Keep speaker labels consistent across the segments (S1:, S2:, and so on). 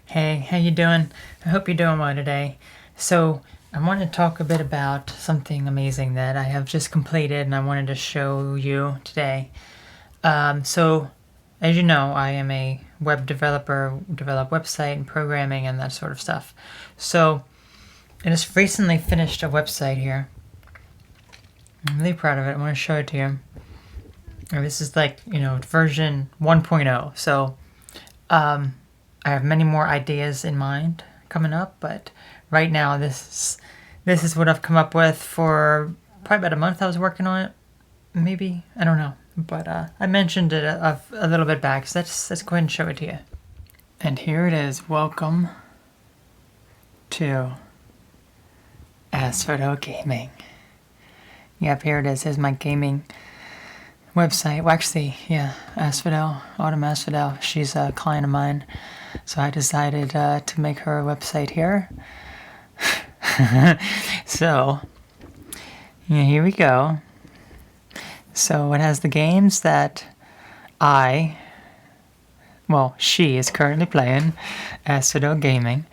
S1: Hey, how you doing? I hope you're doing well today. So, I want to talk a bit about something amazing that I have just completed and I wanted to show you today. So, as you know, I am a web developer, develop website and programming and that sort of stuff. So, I just recently finished a website here. I'm really proud of it. I want to show it to you. And this is like, version 1.0. So, I have many more ideas in mind coming up, but right now this is what I've come up with for probably about a month. I was working on it, maybe, I don't know, but I mentioned it a little bit back. So let's go ahead and show it to you. And here it is. Welcome to Asphodel Gaming. Yep, here it is. Here's my gaming website. Well, actually, yeah, Asphodel, Autumn Asphodel. She's a client of mine. So I decided to make her a website here. So, yeah, here we go. So it has the games that she is currently playing, Asphodel Gaming.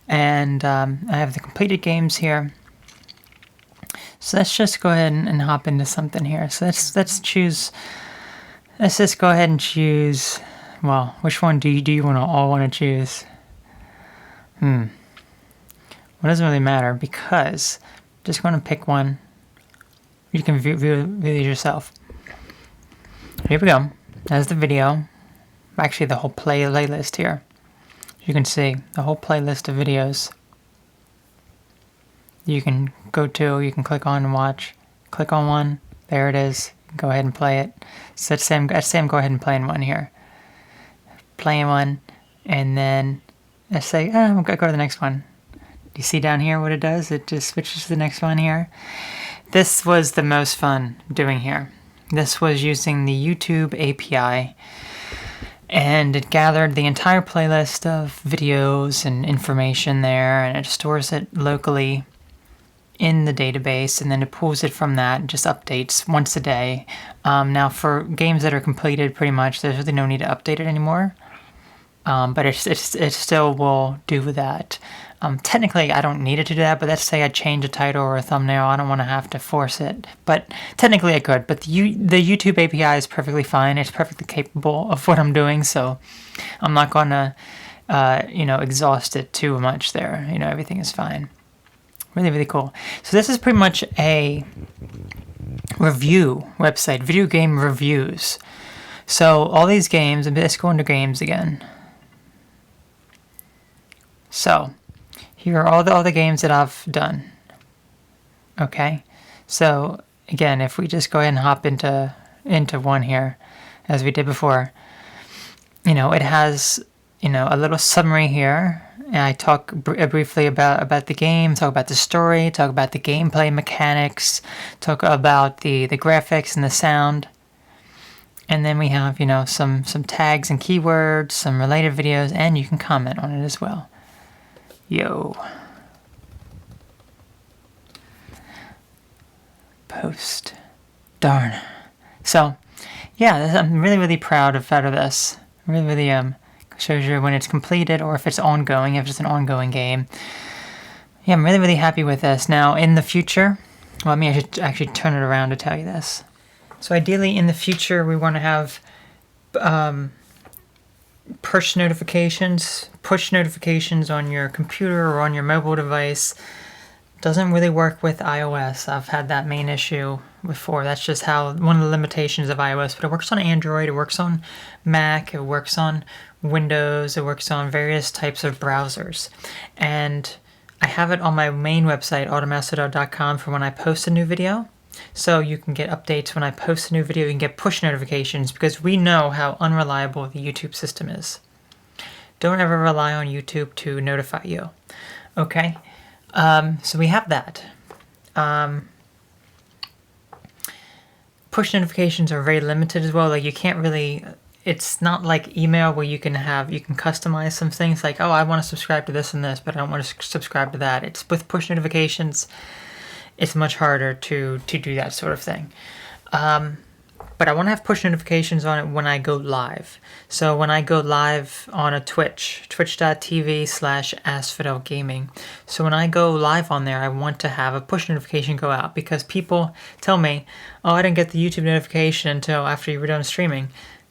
S1: And I have the completed games here. So let's just go ahead and hop into something here. So let's just go ahead and choose. Well, which one do you all want to choose? Well, it doesn't really matter because I'm just going to pick one. You can view these yourself. Here we go. There's the video. Actually, the whole playlist here. You can see the whole playlist of videos. You can go to, you can click on and watch. Click on one. There it is. Go ahead and play it. So let's say I'm go ahead and playing one here. Playing one, and then let's say, I'm going to go to the next one. Do you see down here what it does? It just switches to the next one here. This was the most fun doing here. This was using the YouTube API, and it gathered the entire playlist of videos and information there, and it stores it locally in the database, and then it pulls it from that and just updates once a day. Now, for games that are completed, pretty much, there's really no need to update it anymore. But it still will do that. Technically, I don't need it to do that, but let's say I change a title or a thumbnail. I don't want to have to force it. But technically I could. But the YouTube API is perfectly fine. It's perfectly capable of what I'm doing, so I'm not going to, exhaust it too much there. Everything is fine. Really, really cool. So this is pretty much a review website, video game reviews. So all these games, let's go into games again. So here are all the games that I've done. Okay, so again, if we just go ahead and hop into one here, as we did before, it has a little summary here. And I talk briefly about the game, talk about the story, talk about the gameplay mechanics, talk about the graphics and the sound. And then we have, some tags and keywords, some related videos, and you can comment on it as well. Yo. Post. Darn. So, yeah, I'm really, really proud of this. Really, really, shows you when it's completed or if it's ongoing, if it's an ongoing game. Yeah, I'm really, really happy with this. Now, in the future, I should actually turn it around to tell you this. So ideally, in the future, we want to have push notifications on your computer or on your mobile device. Doesn't really work with iOS. I've had that main issue before. That's just one of the limitations of iOS. But it works on Android, it works on Mac, it works on Windows, it works on various types of browsers. And I have it on my main website, autumnasphodel.com, for when I post a new video. So you can get updates when I post a new video. You can get push notifications because we know how unreliable the YouTube system is. Don't ever rely on YouTube to notify you. Okay? So we have that. Push notifications are very limited as well. Like you can't really, it's not like email where you can customize some things like, oh, I want to subscribe to this and this, but I don't want to subscribe to that. It's with push notifications, it's much harder to do that sort of thing. But but I want to have push notifications on it when I go live. So when I go live on a twitch.tv/AskFidelGaming. So when I go live on there, I want to have a push notification go out because people tell me, oh, I didn't get the YouTube notification until after you were done streaming.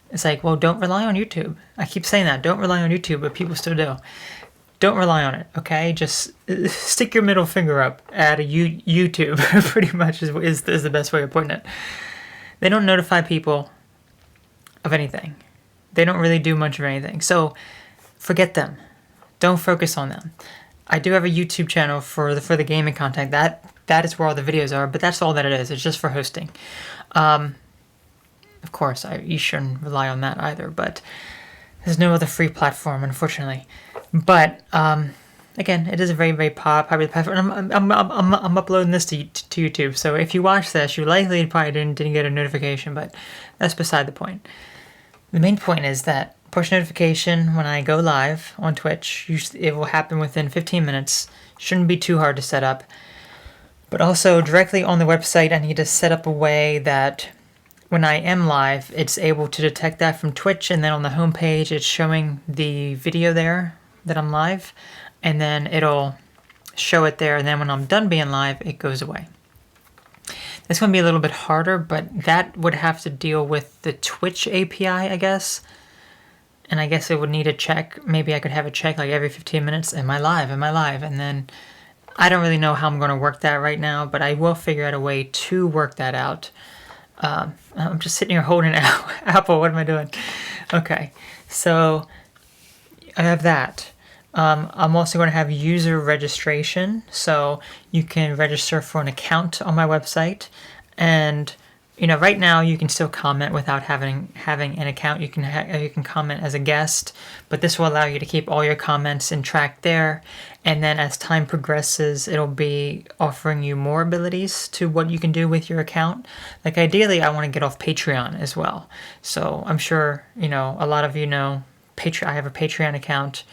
S1: It's like, well, don't rely on YouTube. I keep saying that, don't rely on YouTube, but people still do. Don't rely on it, okay? Just stick your middle finger up at YouTube, pretty much is the best way of putting it. They don't notify people of anything. They don't really do much of anything. So forget them. Don't focus on them. I do have a YouTube channel for the gaming content. That is where all the videos are, but that's all that it is. It's just for hosting. Of course, you shouldn't rely on that either, but there's no other free platform, unfortunately. But again, it is a very, very popular platform. I'm uploading this to YouTube, so if you watch this, you likely probably didn't get a notification, but that's beside the point. The main point is that push notification when I go live on Twitch, it will happen within 15 minutes. Shouldn't be too hard to set up. But also directly on the website, I need to set up a way that when I am live, it's able to detect that from Twitch, and then on the home page, it's showing the video there that I'm live, and then it'll show it there, and then when I'm done being live, it goes away. It's going to be a little bit harder, but that would have to deal with the Twitch API, I guess. And I guess it would need a check. Maybe I could have a check like every 15 minutes. Am I live? Am I live? And then I don't really know how I'm going to work that right now, but I will figure out a way to work that out. I'm just sitting here holding an apple. What am I doing? Okay, so I have that. I'm also going to have user registration, so you can register for an account on my website. And right now you can still comment without having an account. You can comment as a guest, but this will allow you to keep all your comments in track there. And then as time progresses, it'll be offering you more abilities to what you can do with your account. Like ideally, I want to get off Patreon as well. So I'm sure a lot of you know I have a Patreon account.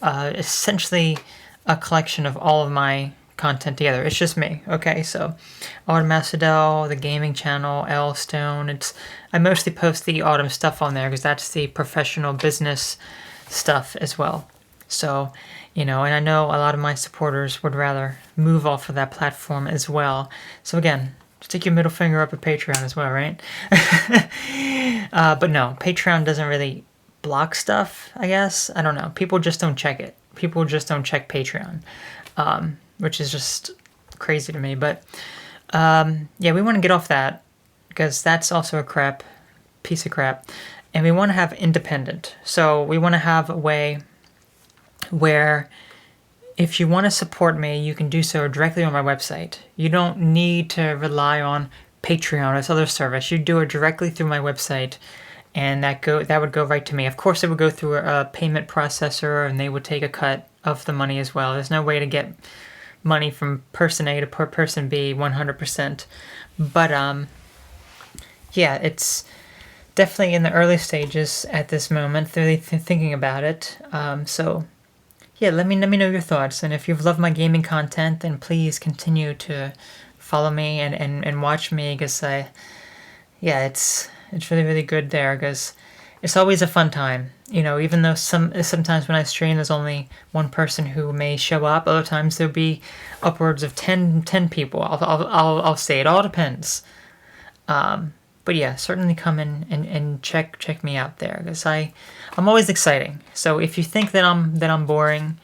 S1: Essentially a collection of all of my content together. It's just me, okay? So Autumn Macedel, the gaming channel, L Stone. I mostly post the Autumn stuff on there because that's the professional business stuff as well. So, and I know a lot of my supporters would rather move off of that platform as well. So again, stick your middle finger up at Patreon as well, right? But no, Patreon doesn't really block stuff, I guess. I don't know. People just don't check it. People just don't check Patreon, which is just crazy to me. But yeah, we want to get off that because that's also a piece of crap. And we want to have independent. So we want to have a way where if you want to support me, you can do so directly on my website. You don't need to rely on Patreon or this other service. You do it directly through my website. And that would go right to me. Of course, it would go through a payment processor, and they would take a cut of the money as well. There's no way to get money from person A to person B 100%. But yeah, it's definitely in the early stages at this moment. Really thinking about it. So yeah, let me know your thoughts. And if you've loved my gaming content, then please continue to follow me and watch me, because it's really, really good there, because it's always a fun time. Even though sometimes when I stream, there's only one person who may show up. Other times there'll be upwards of 10 people. I'll say it all depends. But yeah, certainly come in and check me out there, because I'm always exciting. So if you think that I'm boring,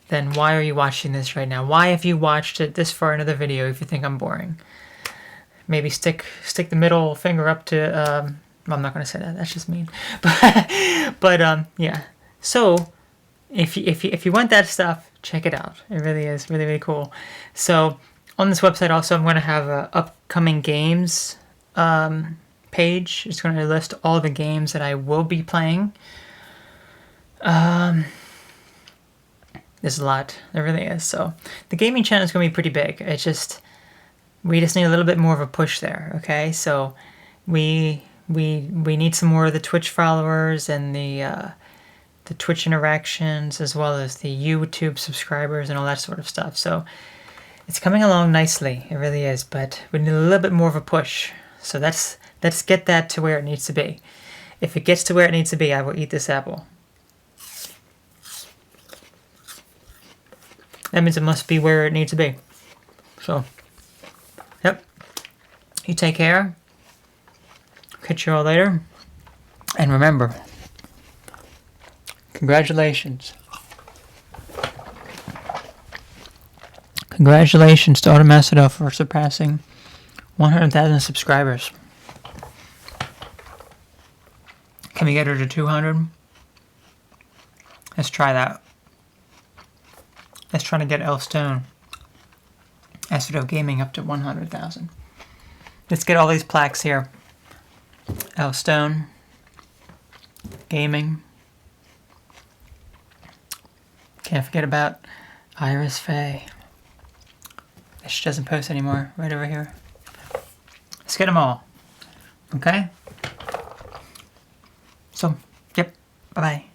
S1: then why are you watching this right now? Why have you watched it this far into the video if you think I'm boring? Maybe stick the middle finger up to. Well, I'm not going to say that. That's just mean. But yeah. So if you want that stuff, check it out. It really is really, really cool. So on this website also, I'm going to have a upcoming games page. It's going to list all the games that I will be playing. There's a lot. There really is. So the gaming channel is going to be pretty big. We just need a little bit more of a push there, okay? So we need some more of the Twitch followers and the Twitch interactions, as well as the YouTube subscribers and all that sort of stuff. So it's coming along nicely, it really is, but we need a little bit more of a push. So that's Let's get that to where it needs to be. If it gets to where it needs to be, I will eat this apple. That means it must be where it needs to be. So, yep. You take care. Catch you all later. And remember, congratulations. Congratulations to Automacedo for surpassing 100,000 subscribers. Can we get her to 200? Let's try that. Let's try to get Elf Stone Acido Gaming up to 100,000. Let's get all these plaques here. Elf Stone Gaming. Can't forget about Iris Faye. She doesn't post anymore. Right over here. Let's get them all. Okay? So, yep. Bye-bye.